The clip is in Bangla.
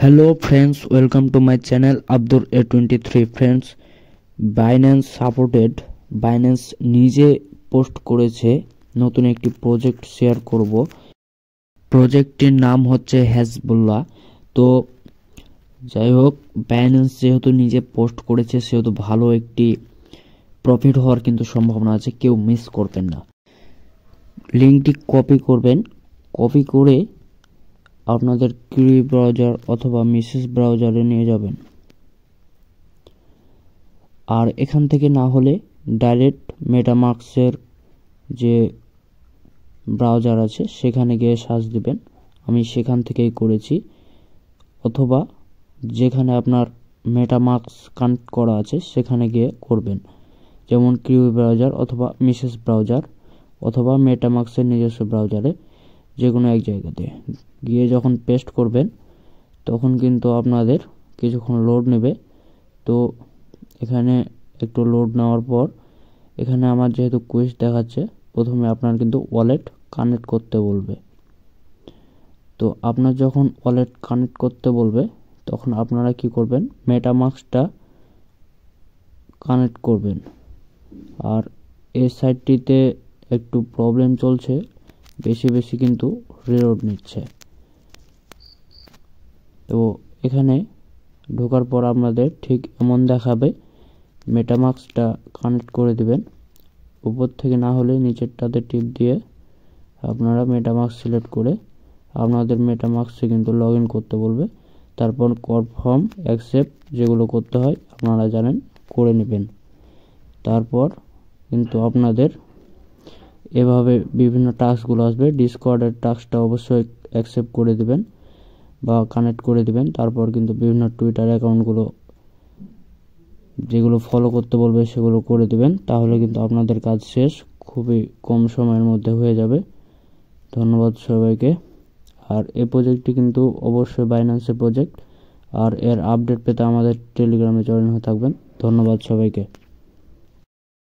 Hello friends, welcome to my channel Abdur A23 friends. Binance supported Binance নিজে পোস্ট করেছে নতুন একটি প্রজেক্ট শেয়ার করব। প্রজেক্টটির নাম হচ্ছে হেজবুল্লাহ। তো যাই হোক, Binance যেহেতু নিজে পোস্ট করেছে সেহেতু ভালো একটি প্রফিট হওয়ার কিন্তু সম্ভাবনা আছে, কেউ মিস করবেন না। লিংকটি কপি করবেন, কপি করে আপনাদের কিউরি ব্রাউজার অথবা মেসেজ ব্রাউজারে নিয়ে যাবেন। আর এখান থেকে না হলে ডাইরেক্ট মেটামাস্কের যে ব্রাউজার আছে সেখানে গিয়ে সার্চ দিবেন। আমি সেখান থেকেই করেছি, অথবা যেখানে আপনার মেটামাস্ক কানেক্ট করা আছে সেখানে গিয়ে করবেন, যেমন কিউরি ব্রাউজার অথবা মেসেজ ব্রাউজার অথবা মেটামাস্কের নিজস্ব ব্রাউজারে, যে কোনো এক জায়গাতে গিয়ে যখন পেস্ট করবেন তখন কিন্তু আপনাদের কিছুক্ষণ লোড নেবে। তো এখানে একটু লোড নেওয়ার পর এখানে আমার যেহেতু কুইজ দেখাচ্ছে, প্রথমে আপনার কিন্তু ওয়ালেট কানেক্ট করতে বলবে। তো আপনার যখন ওয়ালেট কানেক্ট করতে বলবে তখন আপনারা কি করবেন, মেটামাস্কটা কানেক্ট করবেন। আর এই সাইটটিতে একটু প্রবলেম চলছে, বেশি কিন্তু রিলোড নিচ্ছে। তো এখানে ঢোকার পর আপনাদের ঠিক এমন দেখাবে, মেটামাস্কটা কানেক্ট করে দিবেন। উপর থেকে না হলে নিচেরটাতে টিপ দিয়ে আপনারা মেটামাস্ক সিলেক্ট করে আপনাদের মেটামাস্কে কিন্তু লগ ইন করতে বলবে। তারপর কনফার্ম, অ্যাকসেপ্ট যেগুলো করতে হয় আপনারা জানেন, করে নেবেন। তারপর কিন্তু আপনাদের এভাবে বিভিন্ন টাস্কগুলো আসবে। ডিসকর্ডের টাস্কটা অবশ্যই অ্যাকসেপ্ট করে দিবেন বা কানেক্ট করে দিবেন। তারপর কিন্তু বিভিন্ন টুইটার অ্যাকাউন্টগুলো যেগুলো ফলো করতে বলবে সেগুলো করে দিবেন, তাহলে কিন্তু আপনাদের কাজ শেষ, খুবই কম সময়ের মধ্যে হয়ে যাবে। ধন্যবাদ সবাইকে। আর এই প্রজেক্টটি কিন্তু অবশ্যই বাইন্যান্সের প্রজেক্ট, আর এর আপডেট পেতে আমাদের টেলিগ্রামে জয়েন হয়ে থাকবেন। ধন্যবাদ সবাইকে।